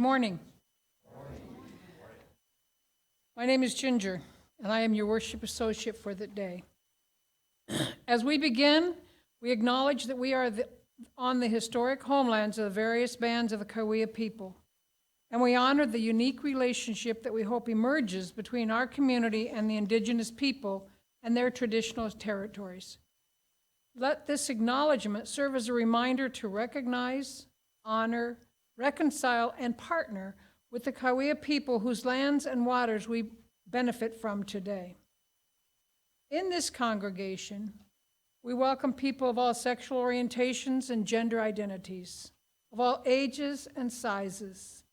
morning. My name is Ginger, and I am your worship associate for the day. As we begin, we acknowledge that we are on the historic homelands of the various bands of the Kaweah people, and we honor the unique relationship that we hope emerges between our community and the indigenous people and their traditional territories. Let this acknowledgement serve as a reminder to recognize, honor, reconcile, and partner with the Kaweah people whose lands and waters we benefit from today. In this congregation, we welcome people of all sexual orientations and gender identities, of all ages and sizes,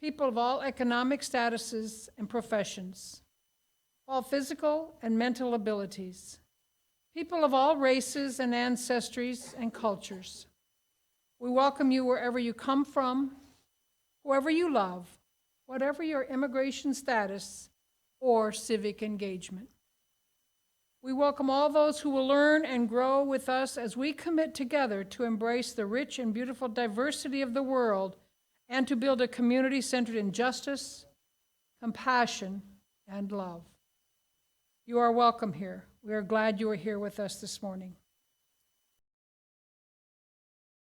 people of all economic statuses and professions, all physical and mental abilities, people of all races and ancestries and cultures. We welcome you wherever you come from, whoever you love, whatever your immigration status or civic engagement. We welcome all those who will learn and grow with us as we commit together to embrace the rich and beautiful diversity of the world and to build a community centered in justice, compassion, and love. You are welcome here. We are glad you are here with us this morning.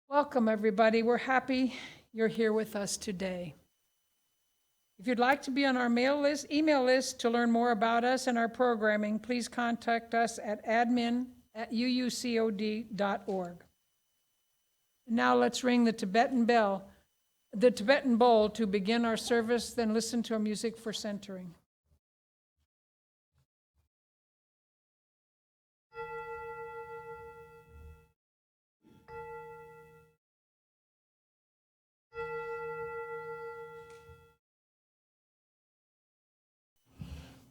Welcome, everybody. We're happy you're here with us today. If you'd like to be on our email list to learn more about us and our programming, please contact us at admin@uucod.org. Now let's ring the Tibetan bowl to begin our service, then listen to our music for centering.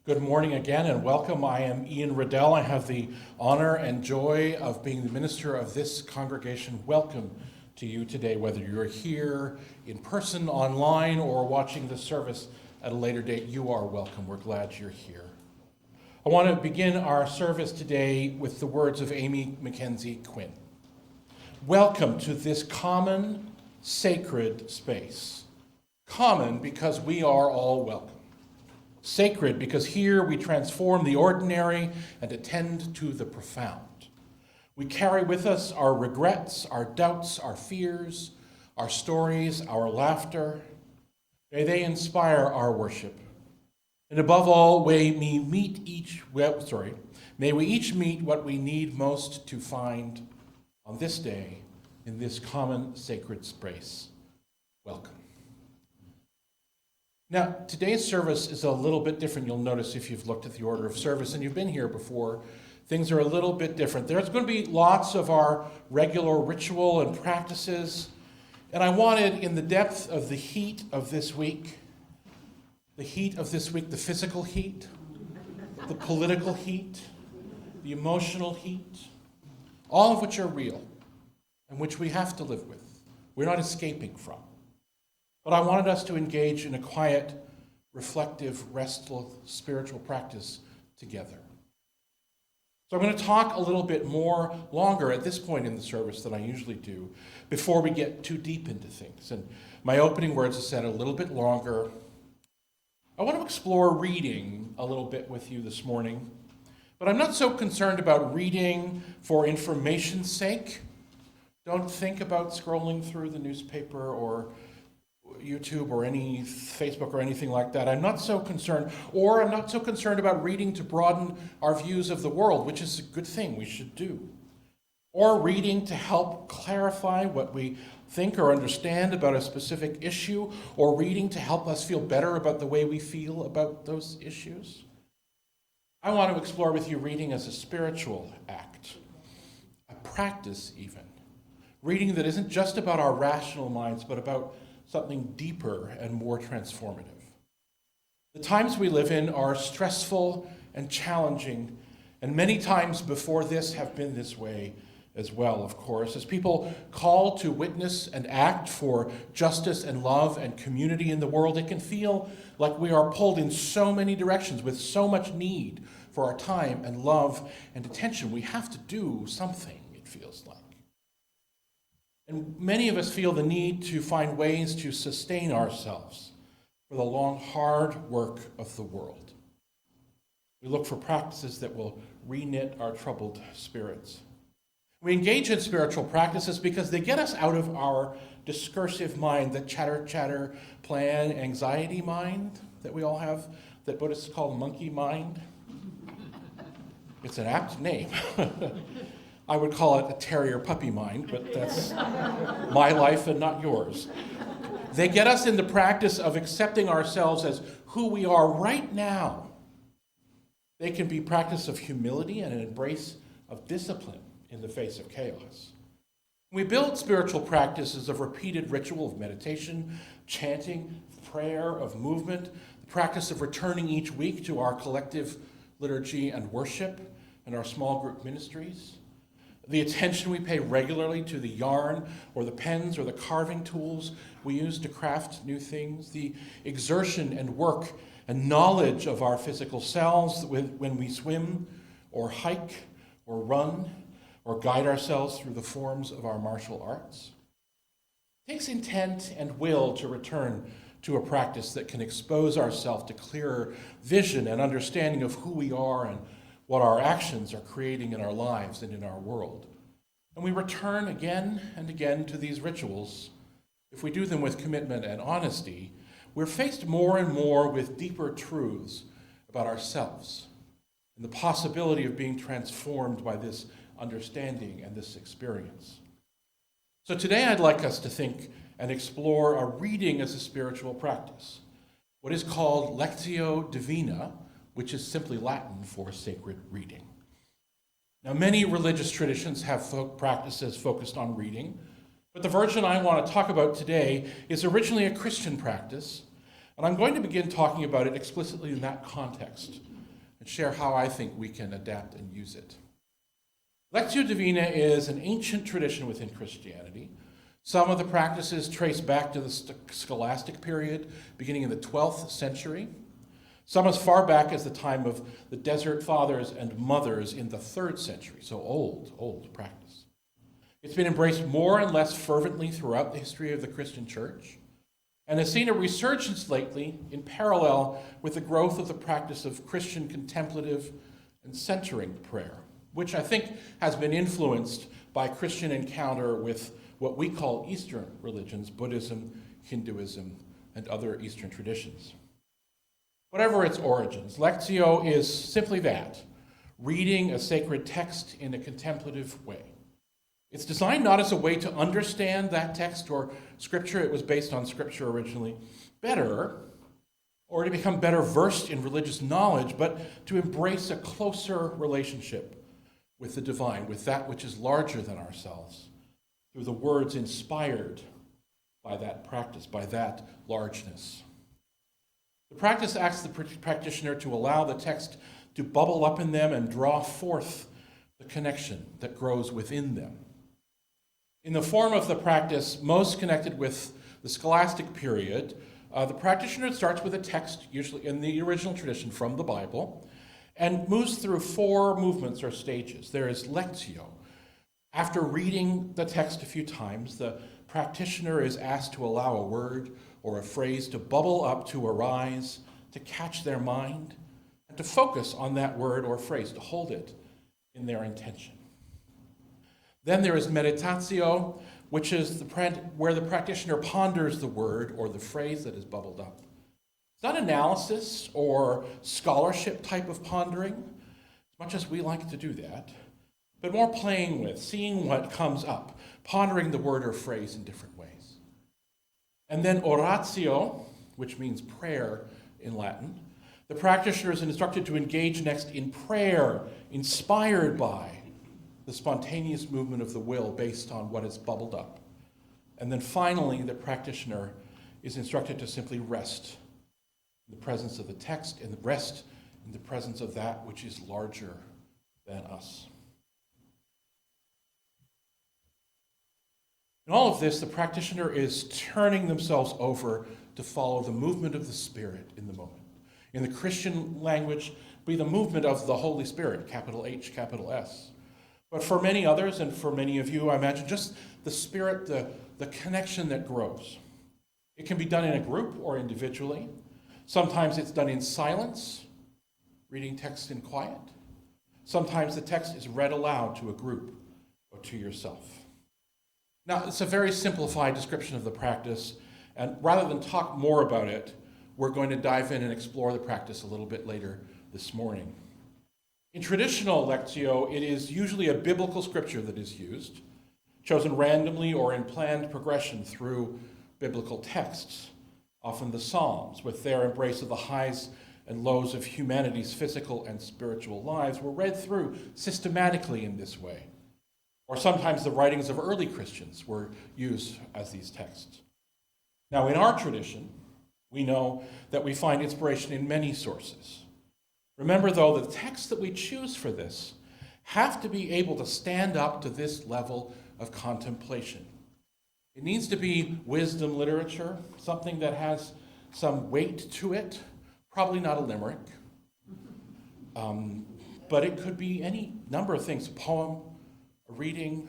Good morning again and welcome. I am Ian Riddell. I have the honor and joy of being the minister of this congregation. Welcome to you today, whether you're here in person, online, or watching the service at a later date. You are welcome. We're glad you're here. I want to begin our service today with the words of Amy Mackenzie Quinn. Welcome to this common, sacred space. Common because we are all welcome. Sacred because here we transform the ordinary and attend to the profound. We carry with us our regrets, our doubts, our fears, our stories, our laughter. May they inspire our worship. And above all, may we each meet what we need most to find on this day in this common sacred space. Welcome. Now, today's service is a little bit different. You'll notice if you've looked at the order of service and you've been here before, things are a little bit different. There's going to be lots of our regular ritual and practices, and I wanted, in the depth of the heat of this week, the physical heat, the political heat, the emotional heat, all of which are real and which we have to live with. We're not escaping from. But I wanted us to engage in a quiet, reflective, restful, spiritual practice together. So I'm going to talk a little bit longer at this point in the service than I usually do before we get too deep into things. And my opening words are said a little bit longer. I want to explore reading a little bit with you this morning, but I'm not so concerned about reading for information's sake. Don't think about scrolling through the newspaper or YouTube or any Facebook or anything like that. I'm not so concerned about reading to broaden our views of the world, which is a good thing we should do, or reading to help clarify what we think or understand about a specific issue, or reading to help us feel better about the way we feel about those issues. I want to explore with you reading as a spiritual act, a practice even. Reading that isn't just about our rational minds, but about something deeper and more transformative. The times we live in are stressful and challenging, and many times before this have been this way as well, of course. As people call to witness and act for justice and love and community in the world, it can feel like we are pulled in so many directions with so much need for our time and love and attention. We have to do something, it feels like. And many of us feel the need to find ways to sustain ourselves for the long, hard work of the world. We look for practices that will reknit our troubled spirits. We engage in spiritual practices because they get us out of our discursive mind, the chatter, plan, anxiety mind that we all have, that Buddhists call monkey mind. It's an apt name. I would call it a terrier puppy mind, but that's my life and not yours. They get us in the practice of accepting ourselves as who we are right now. They can be practice of humility and an embrace of discipline in the face of chaos. We build spiritual practices of repeated ritual of meditation, chanting, prayer, of movement, the practice of returning each week to our collective liturgy and worship and our small group ministries, the attention we pay regularly to the yarn or the pens or the carving tools we use to craft new things, the exertion and work and knowledge of our physical selves when we swim or hike or run or guide ourselves through the forms of our martial arts. It takes intent and will to return to a practice that can expose ourselves to clearer vision and understanding of who we are and what our actions are creating in our lives and in our world. And we return again and again to these rituals. If we do them with commitment and honesty, we're faced more and more with deeper truths about ourselves and the possibility of being transformed by this understanding and this experience. So today I'd like us to think and explore a reading as a spiritual practice, what is called Lectio Divina, which is simply Latin for sacred reading. Now, many religious traditions have practices focused on reading, but the version I want to talk about today is originally a Christian practice, and I'm going to begin talking about it explicitly in that context and share how I think we can adapt and use it. Lectio Divina is an ancient tradition within Christianity. Some of the practices trace back to the scholastic period, beginning in the 12th century. Some as far back as the time of the Desert Fathers and Mothers in the 3rd century, so old practice. It's been embraced more and less fervently throughout the history of the Christian church, and has seen a resurgence lately in parallel with the growth of the practice of Christian contemplative and centering prayer, which I think has been influenced by Christian encounter with what we call Eastern religions, Buddhism, Hinduism, and other Eastern traditions. Whatever its origins, Lectio is simply that, reading a sacred text in a contemplative way. It's designed not as a way to understand that text or scripture, it was based on scripture originally, better, or to become better versed in religious knowledge, but to embrace a closer relationship with the divine, with that which is larger than ourselves, through the words inspired by that practice, by that largeness. The practice asks the practitioner to allow the text to bubble up in them and draw forth the connection that grows within them. In the form of the practice most connected with the scholastic period, the practitioner starts with a text, usually in the original tradition from the Bible, and moves through 4 movements or stages. There is lectio. After reading the text a few times, the practitioner is asked to allow a word or a phrase to bubble up, to arise, to catch their mind, and to focus on that word or phrase, to hold it in their intention. Then there is meditatio, which is where the practitioner ponders the word or the phrase that is bubbled up. It's not analysis or scholarship type of pondering, as much as we like to do that, but more playing with, seeing what comes up, pondering the word or phrase in different ways. And then oratio, which means prayer in Latin. The practitioner is instructed to engage next in prayer, inspired by the spontaneous movement of the will based on what is bubbled up. And then finally, the practitioner is instructed to simply rest in the presence of the text and rest in the presence of that which is larger than us. In all of this, the practitioner is turning themselves over to follow the movement of the Spirit in the moment. In the Christian language, be the movement of the Holy Spirit, capital H, capital S. But for many others, and for many of you, I imagine just the spirit, the connection that grows. It can be done in a group or individually. Sometimes it's done in silence, reading text in quiet. Sometimes the text is read aloud to a group or to yourself. Now, it's a very simplified description of the practice, and rather than talk more about it, we're going to dive in and explore the practice a little bit later this morning. In traditional Lectio, it is usually a biblical scripture that is used, chosen randomly or in planned progression through biblical texts, often the Psalms, with their embrace of the highs and lows of humanity's physical and spiritual lives, were read through systematically in this way. Or sometimes the writings of early Christians were used as these texts. Now, in our tradition, we know that we find inspiration in many sources. Remember, though, the texts that we choose for this have to be able to stand up to this level of contemplation. It needs to be wisdom literature, something that has some weight to it, probably not a limerick, but it could be any number of things, a poem, a reading,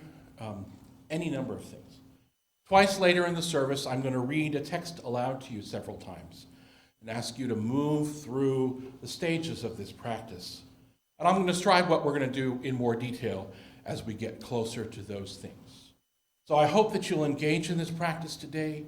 any number of things. Twice later in the service, I'm going to read a text aloud to you several times and ask you to move through the stages of this practice. And I'm going to describe what we're going to do in more detail as we get closer to those things. So I hope that you'll engage in this practice today.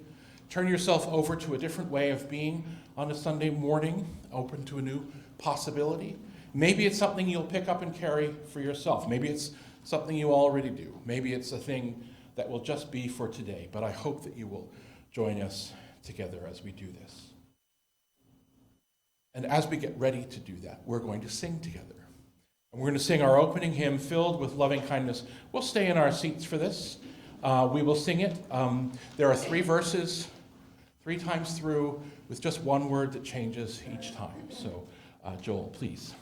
Turn yourself over to a different way of being on a Sunday morning, open to a new possibility. Maybe it's something you'll pick up and carry for yourself. Maybe it's something you already do. Maybe it's a thing that will just be for today. But I hope that you will join us together as we do this. And as we get ready to do that, we're going to sing together. And we're going to sing our opening hymn, Filled with Loving Kindness. We'll stay in our seats for this. We will sing it. There are 3 verses, 3 times through, with just one word that changes each time. So, Joel, please.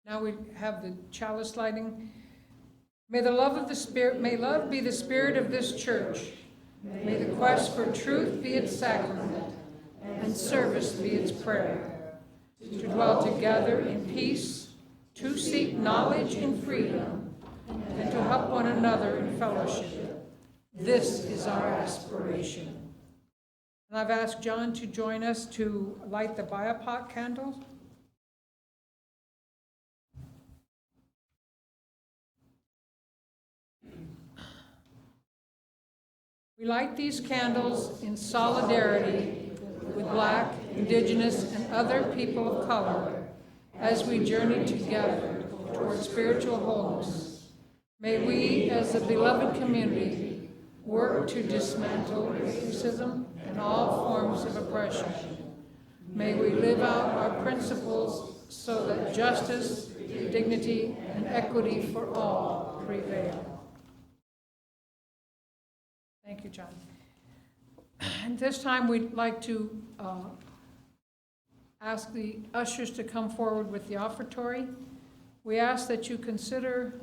Now we have the chalice lighting. May the love of the Spirit, may love be the spirit of this church. May the quest for truth be its sacrament, and service be its prayer. To dwell together in peace, to seek knowledge in freedom, and to help one another in fellowship. This is our aspiration. And I've asked John to join us to light the biopot candles. We light these candles in solidarity with Black, Indigenous, and other people of color as we journey together toward spiritual wholeness. May we, as a beloved community, work to dismantle racism and all forms of oppression. May we live out our principles so that justice, dignity, and equity for all prevail. Thank you, John. And this time we'd like to ask the ushers to come forward with the offertory. We ask that you consider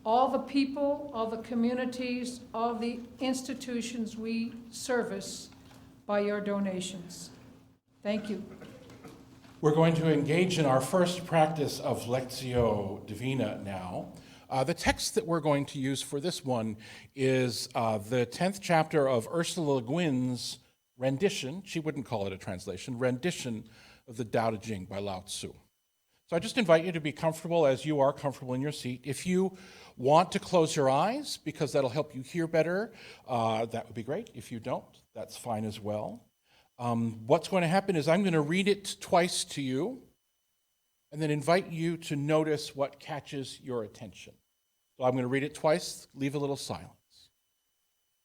all the people, all the communities, all the institutions we service by your donations. Thank you. We're going to engage in our first practice of Lectio Divina now. The text that we're going to use for this one is the 10th chapter of Ursula Le Guin's rendition, she wouldn't call it a translation, rendition of the Tao Te Ching by Lao Tzu. So I just invite you to be comfortable as you are comfortable in your seat. If you want to close your eyes, because that'll help you hear better, that would be great. If you don't, that's fine as well. What's going to happen is I'm going to read it twice to you and then invite you to notice what catches your attention. So I'm going to read it twice, leave a little silence.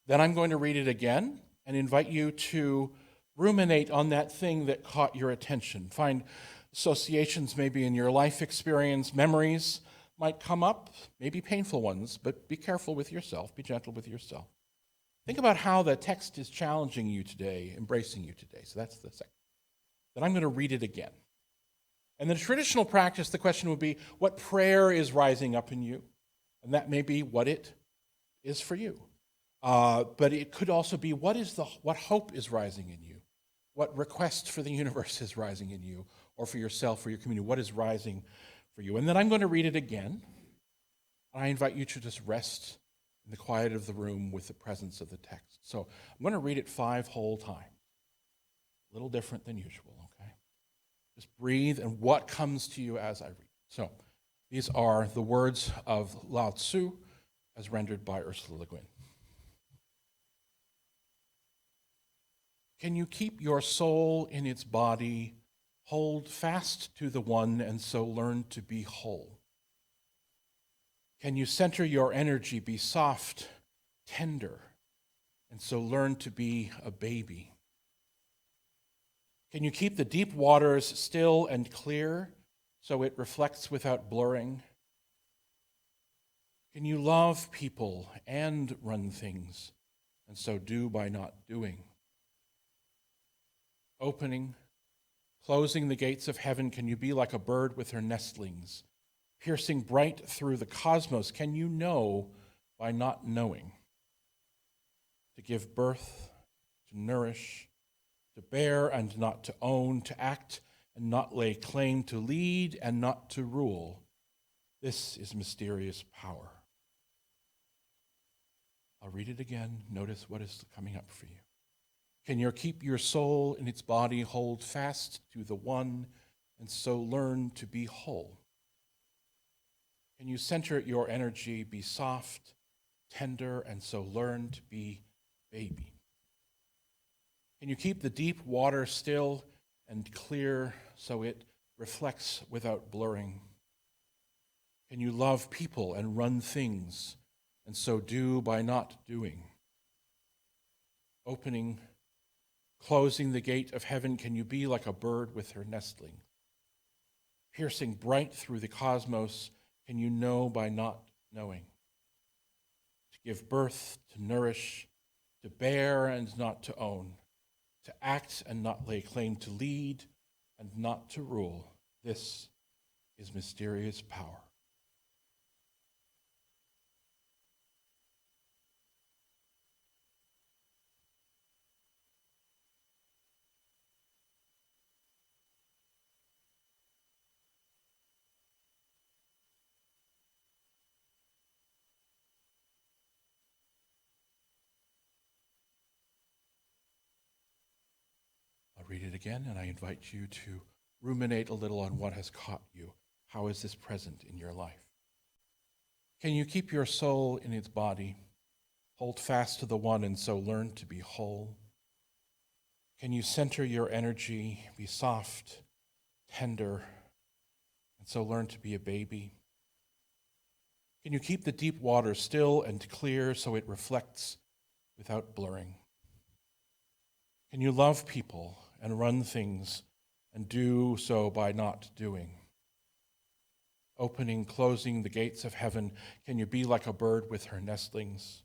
Then I'm going to read it again and invite you to ruminate on that thing that caught your attention. Find associations maybe in your life experience, memories might come up, maybe painful ones, but be careful with yourself, be gentle with yourself. Think about how the text is challenging you today, embracing you today. So that's the second. Then I'm going to read it again. And the traditional practice, the question would be, what prayer is rising up in you? And that may be what it is for you. But it could also be, what hope is rising in you? What request for the universe is rising in you, or for yourself, or your community? What is rising for you? And then I'm going to read it again. I invite you to just rest in the quiet of the room with the presence of the text. So I'm going to read it 5 whole times. A little different than usual, okay? Just breathe, and what comes to you as I read. So these are the words of Lao Tzu as rendered by Ursula Le Guin. Can you keep your soul in its body, hold fast to the one, and so learn to be whole? Can you center your energy, be soft, tender, and so learn to be a baby? Can you keep the deep waters still and clear so it reflects without blurring? Can you love people and run things, and so do by not doing? Opening, closing the gates of heaven, can you be like a bird with her nestlings? Piercing bright through the cosmos, can you know by not knowing? To give birth, to nourish, to bear and not to own, to act and not lay claim, to lead and not to rule. This is mysterious power. I'll read it again. Notice what is coming up for you. Can you keep your soul in its body, hold fast to the one, and so learn to be whole? Can you center your energy, be soft, tender, and so learn to be baby? Can you keep the deep water still and clear so it reflects without blurring? Can you love people and run things, and so do by not doing? Opening, closing the gate of heaven, can you be like a bird with her nestling? Piercing bright through the cosmos, can you know by not knowing? To give birth, to nourish, to bear and not to own, to act and not lay claim, to lead and not to rule. This is mysterious power. read it again, and I invite you to ruminate a little on what has caught you. How is this present in your life? Can you keep your soul in its body? Hold fast to the one and so learn to be whole. Can you center your energy, be soft, tender, and so learn to be a baby? Can you keep the deep water still and clear so it reflects without blurring? Can you love people and run things and do so by not doing? Opening, closing the gates of heaven, can you be like a bird with her nestlings?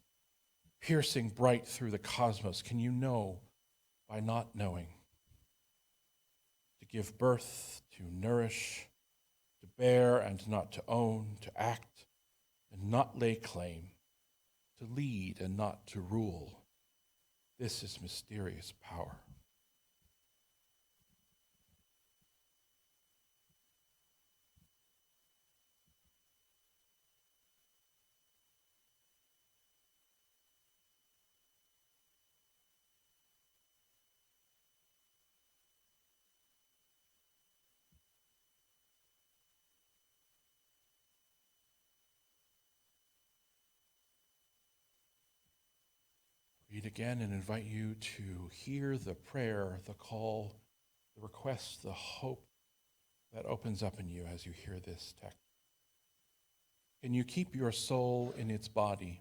Piercing bright through the cosmos, can you know by not knowing? To give birth, to nourish, to bear and not to own, to act and not lay claim, to lead and not to rule. This is mysterious power. Read again and invite you to hear the prayer, the call, the request, the hope that opens up in you as you hear this text. Can you keep your soul in its body?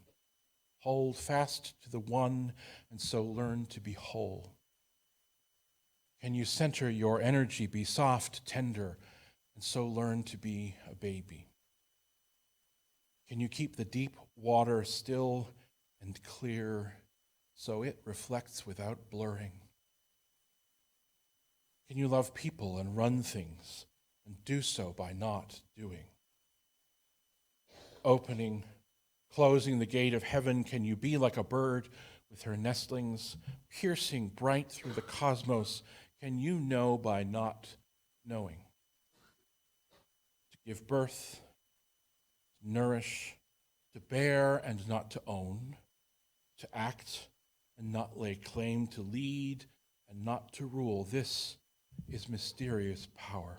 Hold fast to the one and so learn to be whole. Can you center your energy, be soft, tender, and so learn to be a baby? Can you keep the deep water still and clear so it reflects without blurring? Can you love people and run things and do so by not doing? Opening, closing the gate of heaven, can you be like a bird with her nestlings, piercing bright through the cosmos? Can you know by not knowing? To give birth, to nourish, to bear and not to own, to act and not lay claim, to lead and not to rule. This is mysterious power.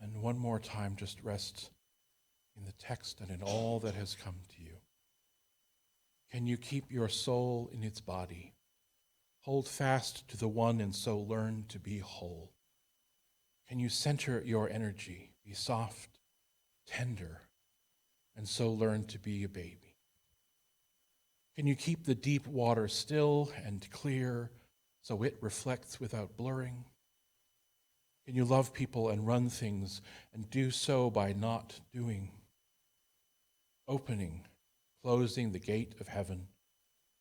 And one more time, just rest in the text and in all that has come to you. Can you keep your soul in its body? Hold fast to the one and so learn to be whole. Can you center your energy, be soft, tender, and so learn to be a baby? Can you keep the deep water still and clear so it reflects without blurring? Can you love people and run things and do so by not doing? Opening, closing the gate of heaven,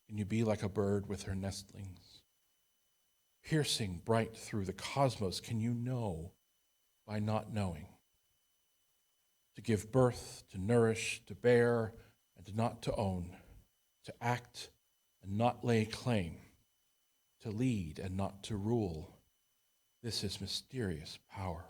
can you be like a bird with her nestlings? Piercing bright through the cosmos, can you know by not knowing? To give birth, to nourish, to bear, and not to own, to act and not lay claim, to lead and not to rule. This is mysterious power.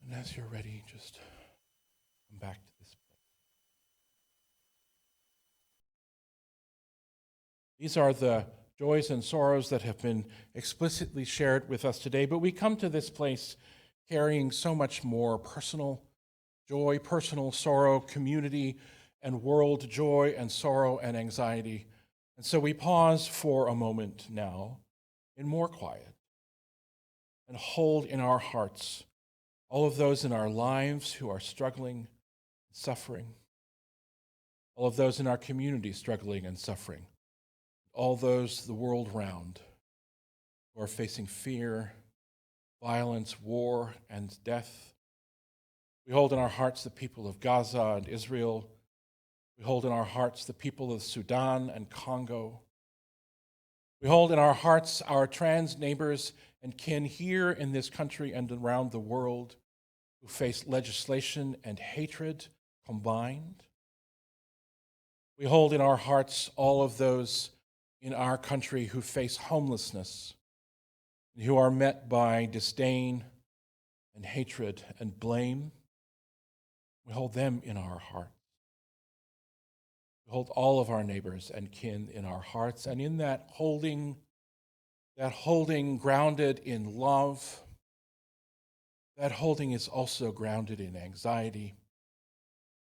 And as you're ready, just come back to this place. These are the joys and sorrows that have been explicitly shared with us today, but we come to this place carrying so much more personal joy, personal sorrow, community, and world joy and sorrow and anxiety. And so we pause for a moment now in more quiet and hold in our hearts all of those in our lives who are struggling and suffering, all of those in our community struggling and suffering, all those the world round who are facing fear, violence, war, and death. We hold in our hearts the people of Gaza and Israel. We hold in our hearts the people of Sudan and Congo. We hold in our hearts our trans neighbors and kin here in this country and around the world who face legislation and hatred combined. We hold in our hearts all of those in our country who face homelessness and who are met by disdain and hatred and blame. We hold them in our hearts. We hold all of our neighbors and kin in our hearts, and in that holding grounded in love, that holding is also grounded in anxiety,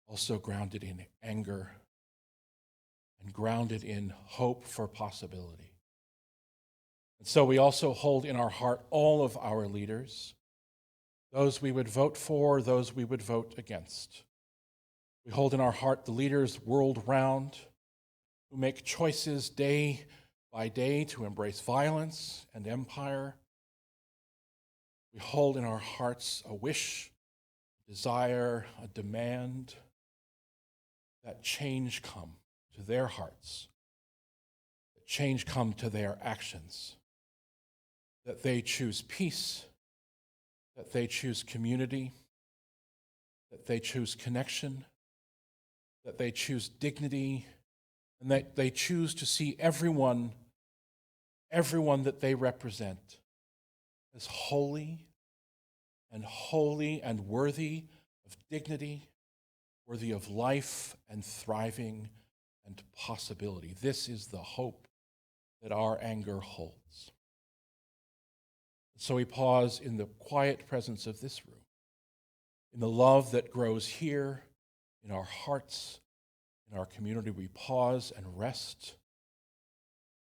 also grounded in anger, and grounded in hope for possibility. And so we also hold in our heart all of our leaders, those we would vote for, those we would vote against. We hold in our heart the leaders world round who make choices day by day to embrace violence and empire. We hold in our hearts a wish, a desire, a demand that change come to their hearts, that change come to their actions, that they choose peace, that they choose community, that they choose connection, that they choose dignity, and that they choose to see everyone that they represent as holy and worthy of dignity, worthy of life and thriving and possibility. This is the hope that our anger holds. So we pause in the quiet presence of this room, in the love that grows here, in our hearts, in our community. We pause and rest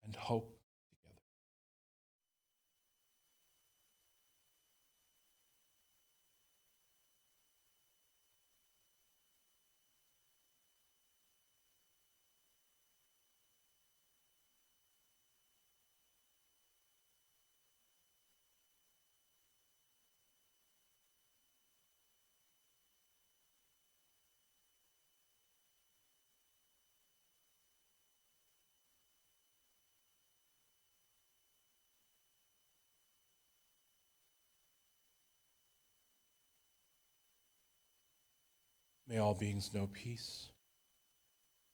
and hope together. May all beings know peace.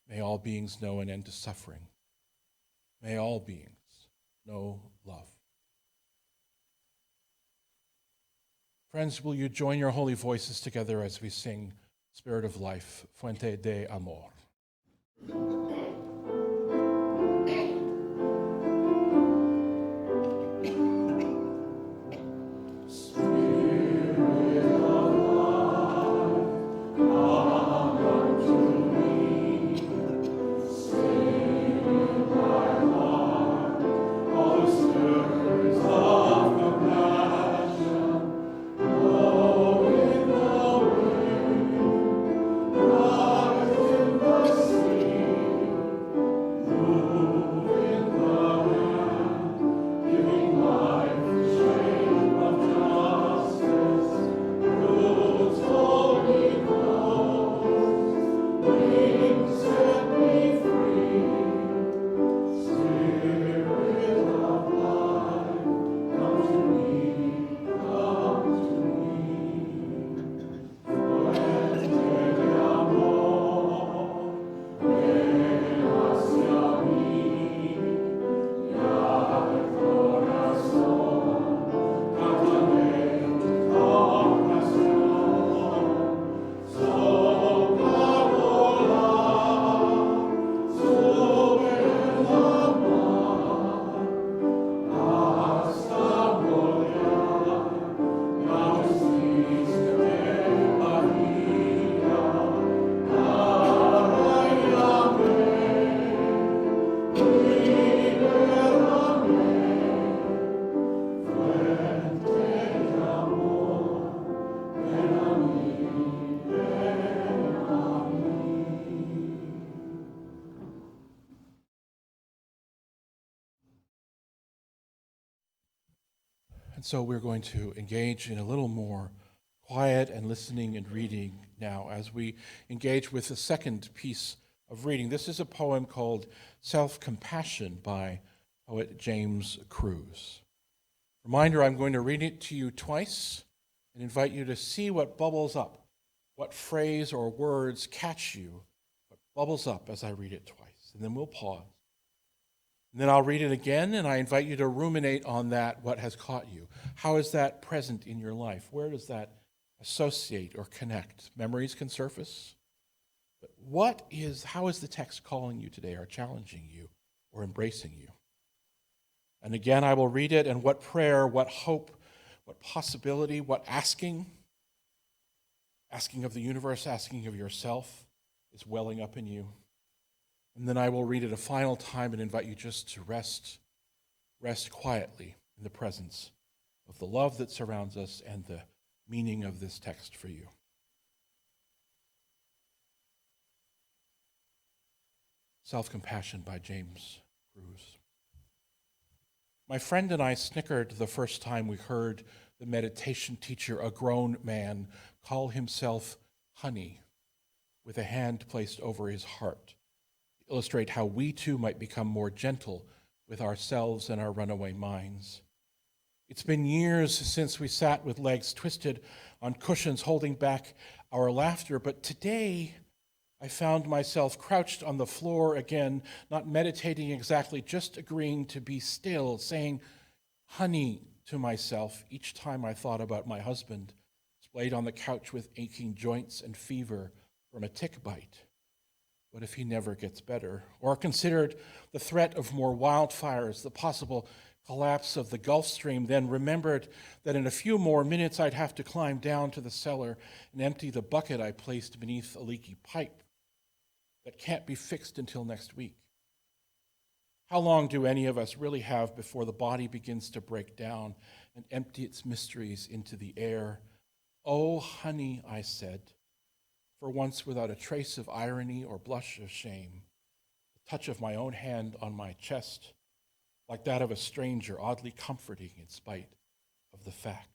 May all beings know an end to suffering. May all beings know love. Friends, will you join your holy voices together as we sing Spirit of Life, Fuente de Amor? And so we're going to engage in a little more quiet and listening and reading now as we engage with the second piece of reading. This is a poem called Self-Compassion by poet James Cruz. Reminder, I'm going to read it to you twice and invite you to see what bubbles up, what phrase or words catch you, what bubbles up as I read it twice. And then we'll pause. And then I'll read it again, and I invite you to ruminate on that, what has caught you. How is that present in your life? Where does that associate or connect? Memories can surface. But how is the text calling you today, or challenging you, or embracing you? And again, I will read it, and what prayer, what hope, what possibility, what asking of the universe, asking of yourself is welling up in you. And then I will read it a final time and invite you just to rest quietly in the presence of the love that surrounds us and the meaning of this text for you. Self-Compassion by James Cruz. My friend and I snickered the first time we heard the meditation teacher, a grown man, call himself honey with a hand placed over his heart, to illustrate how we too might become more gentle with ourselves and our runaway minds. It's been years since we sat with legs twisted on cushions holding back our laughter, but today I found myself crouched on the floor again, not meditating exactly, just agreeing to be still, saying honey to myself each time I thought about my husband, splayed on the couch with aching joints and fever from a tick bite. What if he never gets better? Or considered the threat of more wildfires, the possible collapse of the Gulf Stream, then remembered that in a few more minutes I'd have to climb down to the cellar and empty the bucket I placed beneath a leaky pipe that can't be fixed until next week. How long do any of us really have before the body begins to break down and empty its mysteries into the air? Oh, honey, I said, for once without a trace of irony or blush of shame, the touch of my own hand on my chest, like that of a stranger, oddly comforting in spite of the facts.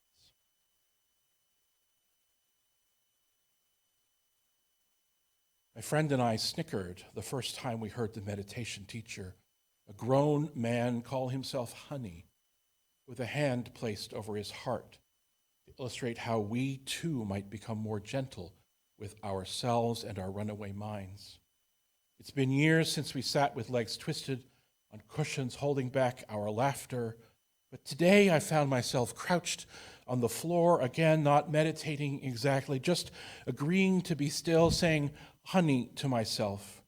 My friend and I snickered the first time we heard the meditation teacher, a grown man, call himself honey, with a hand placed over his heart, to illustrate how we too might become more gentle with ourselves and our runaway minds. It's been years since we sat with legs twisted on cushions holding back our laughter, but today I found myself crouched on the floor again, not meditating exactly, just agreeing to be still, saying honey to myself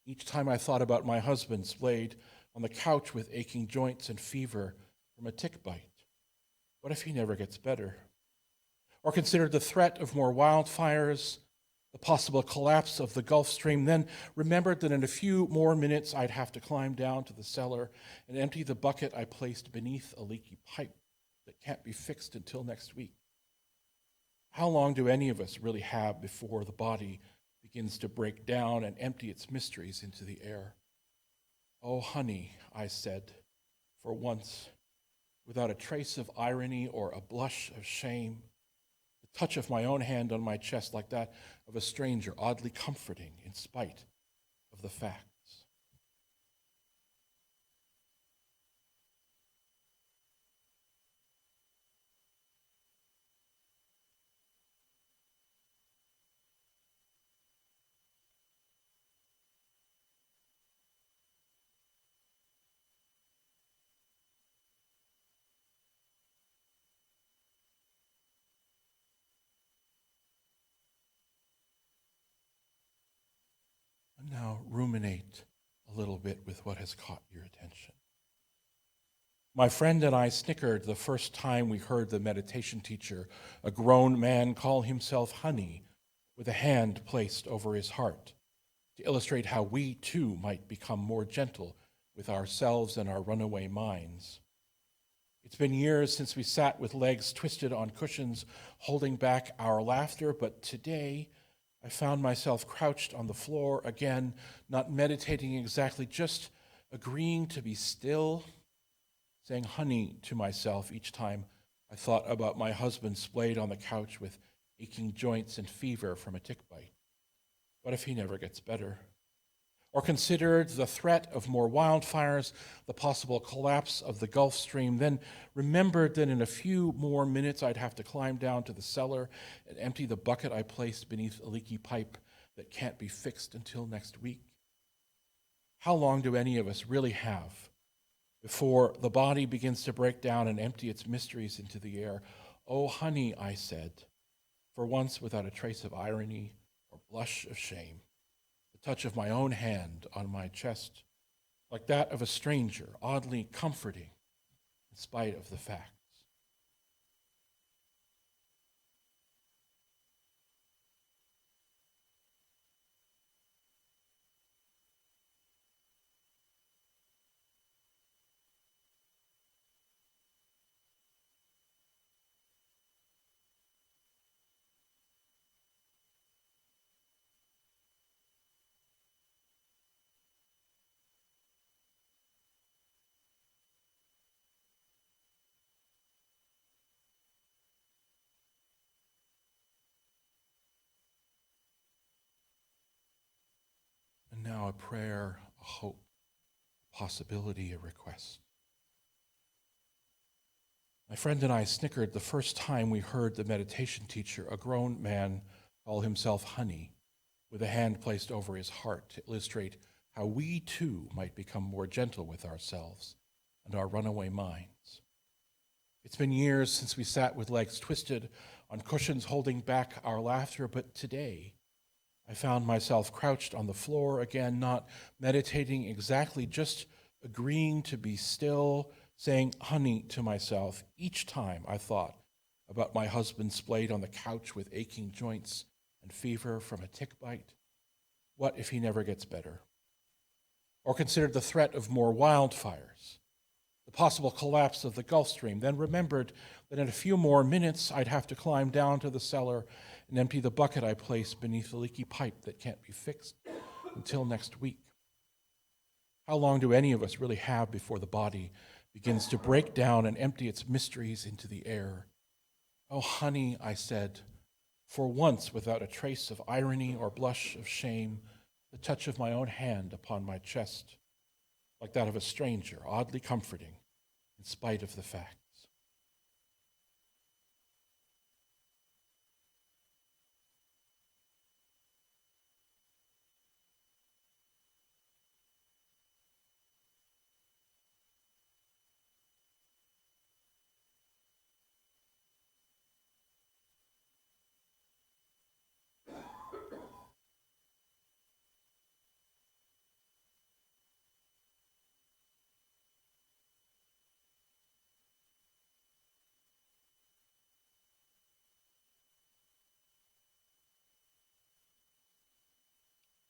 each time I thought about my husband splayed on the couch with aching joints and fever from a tick bite. What if he never gets better? Or considered the threat of more wildfires, the possible collapse of the Gulf Stream, then remembered that in a few more minutes I'd have to climb down to the cellar and empty the bucket I placed beneath a leaky pipe that can't be fixed until next week. How long do any of us really have before the body begins to break down and empty its mysteries into the air? Oh, honey, I said, for once, without a trace of irony or a blush of shame, the touch of my own hand on my chest like that of a stranger, oddly comforting in spite of the facts. And now ruminate a little bit with what has caught your attention. My friend and I snickered the first time we heard the meditation teacher, a grown man, call himself honey with a hand placed over his heart, to illustrate how we too might become more gentle with ourselves and our runaway minds. It's been years since we sat with legs twisted on cushions, holding back our laughter, but today I found myself crouched on the floor again, not meditating exactly, just agreeing to be still, saying honey to myself each time I thought about my husband splayed on the couch with aching joints and fever from a tick bite. What if he never gets better? Or considered the threat of more wildfires, the possible collapse of the Gulf Stream, then remembered that in a few more minutes I'd have to climb down to the cellar and empty the bucket I placed beneath a leaky pipe that can't be fixed until next week. How long do any of us really have before the body begins to break down and empty its mysteries into the air? Oh, honey, I said, for once without a trace of irony or blush of shame. The touch of my own hand on my chest, like that of a stranger, oddly comforting in spite of the facts. And now a prayer, a hope, a possibility, a request. My friend and I snickered the first time we heard the meditation teacher, a grown man, call himself Honey, with a hand placed over his heart to illustrate how we too might become more gentle with ourselves and our runaway minds. It's been years since we sat with legs twisted on cushions holding back our laughter, but today I found myself crouched on the floor again, not meditating exactly, just agreeing to be still, saying honey to myself each time I thought about my husband splayed on the couch with aching joints and fever from a tick bite. What if he never gets better? Or considered the threat of more wildfires, the possible collapse of the Gulf Stream, then remembered that in a few more minutes I'd have to climb down to the cellar and empty the bucket I placed beneath the leaky pipe that can't be fixed until next week. How long do any of us really have before the body begins to break down and empty its mysteries into the air? Oh, honey, I said, for once without a trace of irony or blush of shame, the touch of my own hand upon my chest, like that of a stranger, oddly comforting in spite of the facts.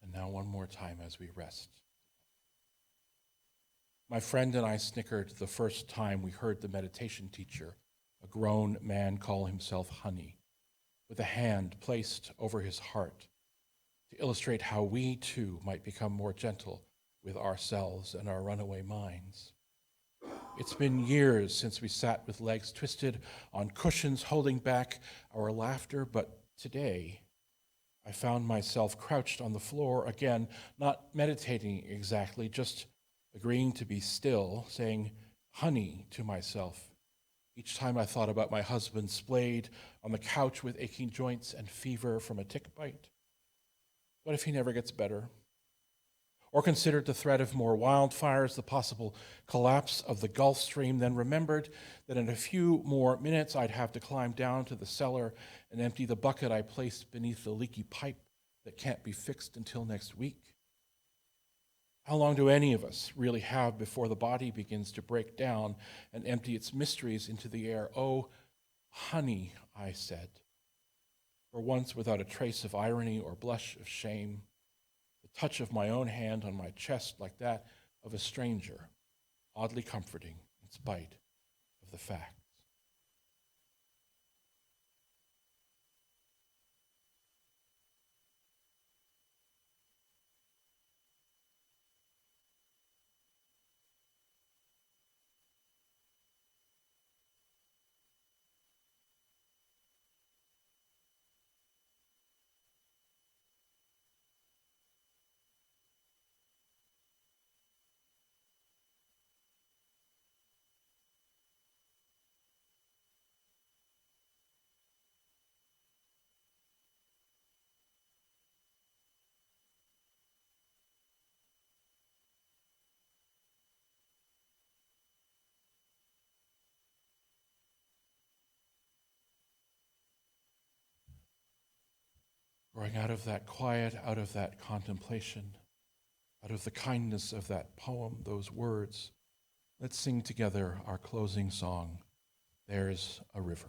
And now one more time as we rest. My friend and I snickered the first time we heard the meditation teacher, a grown man, call himself Honey, with a hand placed over his heart to illustrate how we too might become more gentle with ourselves and our runaway minds. It's been years since we sat with legs twisted on cushions holding back our laughter, but today I found myself crouched on the floor again, not meditating exactly, just agreeing to be still, saying honey to myself each time I thought about my husband splayed on the couch with aching joints and fever from a tick bite. What if he never gets better? Or considered the threat of more wildfires, the possible collapse of the Gulf Stream, then remembered that in a few more minutes I'd have to climb down to the cellar and empty the bucket I placed beneath the leaky pipe that can't be fixed until next week. How long do any of us really have before the body begins to break down and empty its mysteries into the air? Oh, honey, I said, for once without a trace of irony or blush of shame, the touch of my own hand on my chest like that of a stranger, oddly comforting in spite of the facts. growing out of that quiet, out of that contemplation, out of the kindness of that poem, those words. Let's sing together our closing song, There's a River.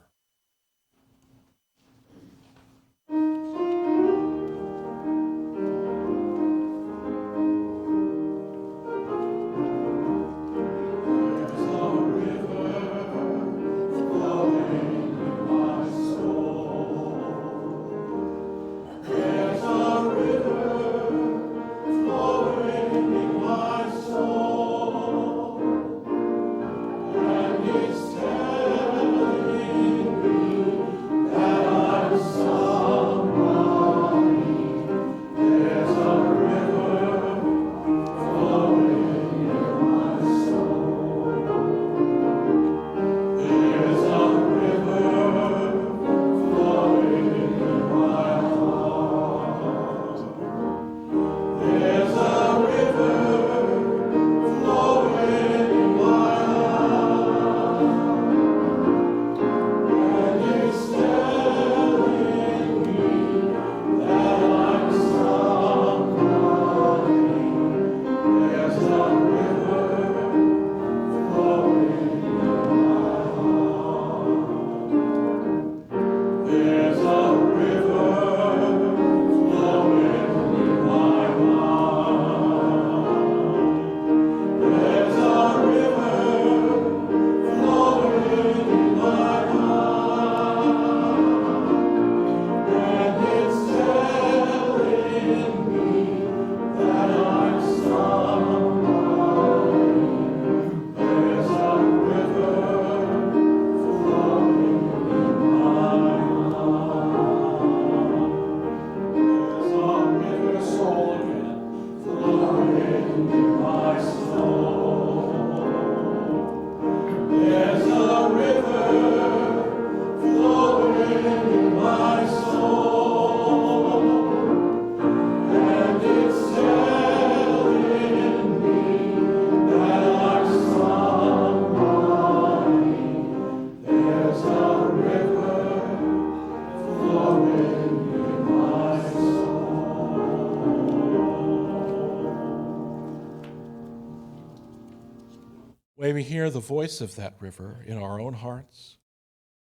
May we hear the voice of that river in our own hearts,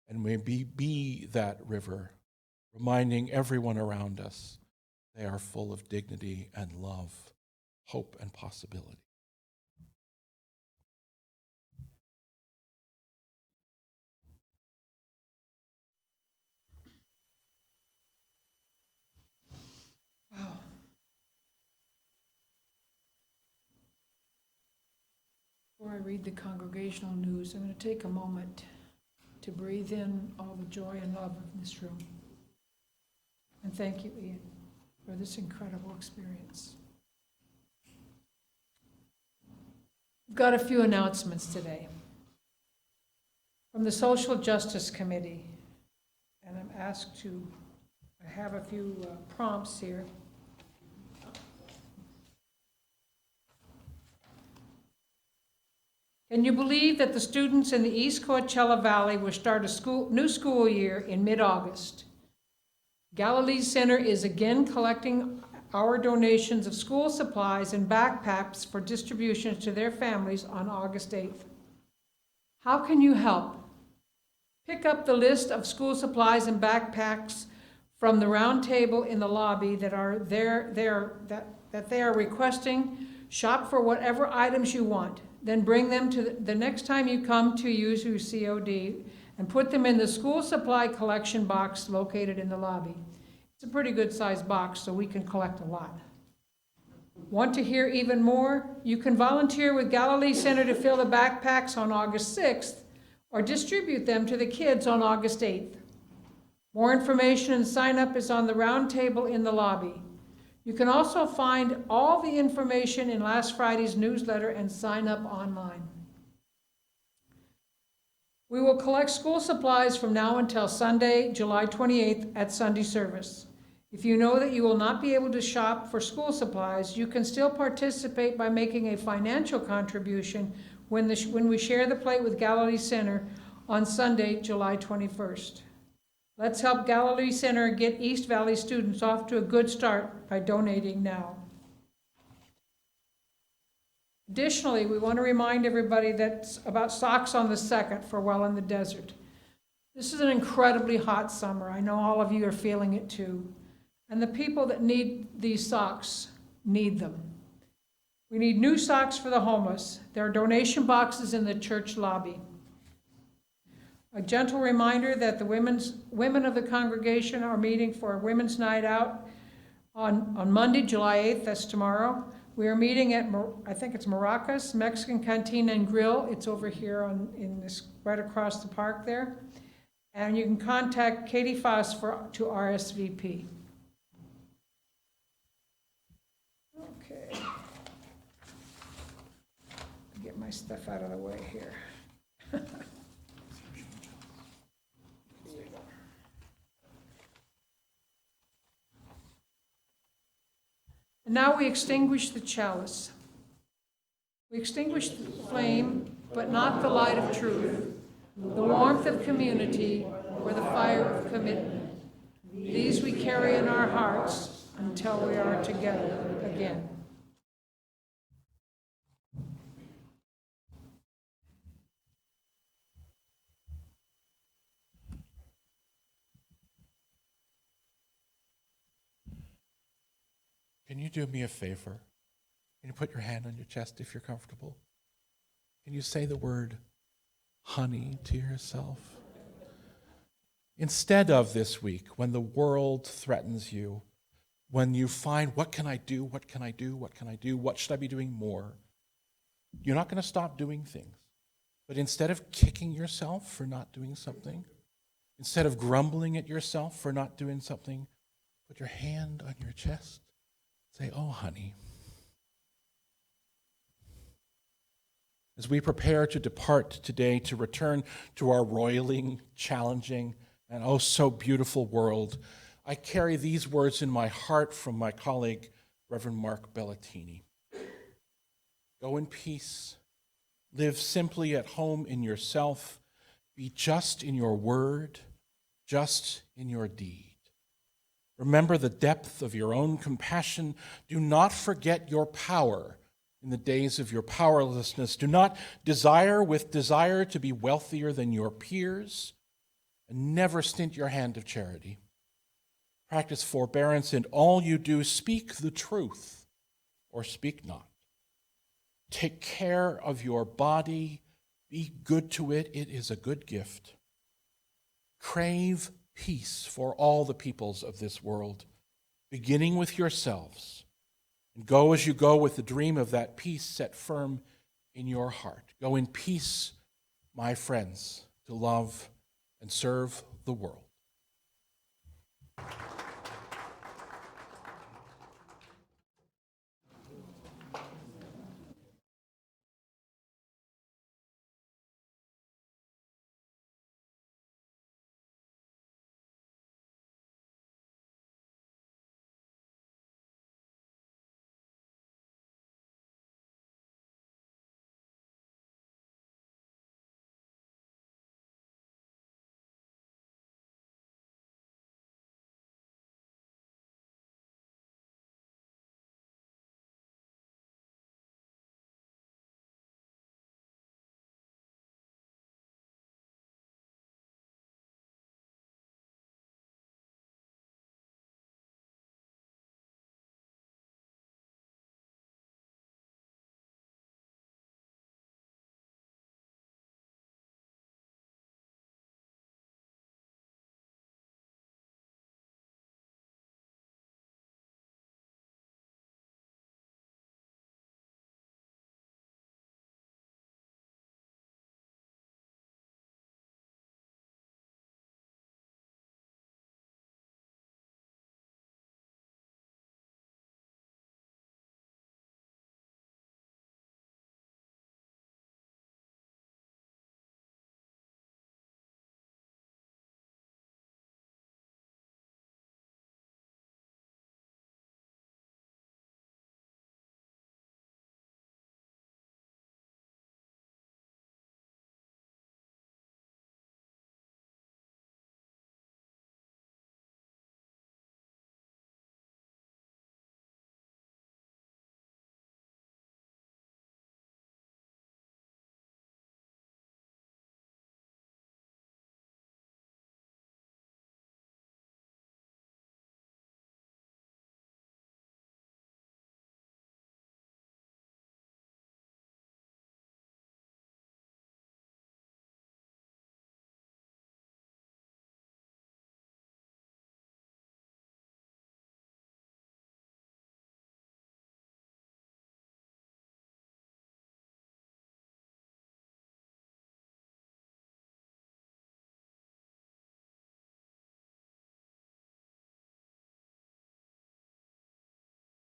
and may we be that river, reminding everyone around us they are full of dignity and love, hope and possibility. Wow. Before I read the congregational news, I'm going to take a moment to breathe in all the joy and love of this room. And thank you, Ian, for this incredible experience. We've got a few announcements today from the Social Justice Committee, and I'm asked to have a few prompts here. Can you believe that the students in the East Coachella Valley will start a new school year in mid-August? Galilee Center is again collecting our donations of school supplies and backpacks for distribution to their families on August 8th. How can you help? Pick up the list of school supplies and backpacks from the round table in the lobby that they are requesting. Shop for whatever items you want. Then bring them to the next time you come to use your COD and put them in the school supply collection box located in the lobby. It's a pretty good sized box, so we can collect a lot. Want to hear even more? You can volunteer with Galilee Center to fill the backpacks on August 6th or distribute them to the kids on August 8th. More information and sign up is on the round table in the lobby. You can also find all the information in last Friday's newsletter and sign up online. We will collect school supplies from now until Sunday, July 28th at Sunday service. If you know that you will not be able to shop for school supplies, you can still participate by making a financial contribution when we share the plate with Galilee Center on Sunday, July 21st. Let's help Galilee Center get East Valley students off to a good start by donating now. Additionally, we want to remind everybody that's about Socks on the 2nd for Well in the Desert. This is an incredibly hot summer. I know all of you are feeling it too. And the people that need these socks need them. We need new socks for the homeless. There are donation boxes in the church lobby. A gentle reminder that the women of the congregation are meeting for a women's night out on Monday, July 8th, that's tomorrow. We are meeting at, I think it's Maracas, Mexican Cantina and Grill. It's over here right across the park there. And you can contact Katie Foss to RSVP. Okay. Get my stuff out of the way here. And now we extinguish the chalice. We extinguish the flame, but not the light of truth, the warmth of community, or the fire of commitment. These we carry in our hearts until we are together again. Can you do me a favor? Can you put your hand on your chest if you're comfortable? Can you say the word honey to yourself? Instead of this week, when the world threatens you, when you find, what can I do, what can I do, what can I do, what should I be doing more? You're not going to stop doing things. But instead of kicking yourself for not doing something, instead of grumbling at yourself for not doing something, put your hand on your chest. Say, oh, honey. As we prepare to depart today to return to our roiling, challenging, and oh so beautiful world, I carry these words in my heart from my colleague, Reverend Mark Bellatini. Go in peace. Live simply at home in yourself. Be just in your word, just in your deed. Remember the depth of your own compassion. Do not forget your power in the days of your powerlessness. Do not desire to be wealthier than your peers, and never stint your hand of charity. Practice forbearance in all you do. Speak the truth or speak not. Take care of your body. Be good to it. It is a good gift. Crave peace for all the peoples of this world, beginning with yourselves. And go as you go with the dream of that peace set firm in your heart. Go in peace, my friends, to love and serve the world.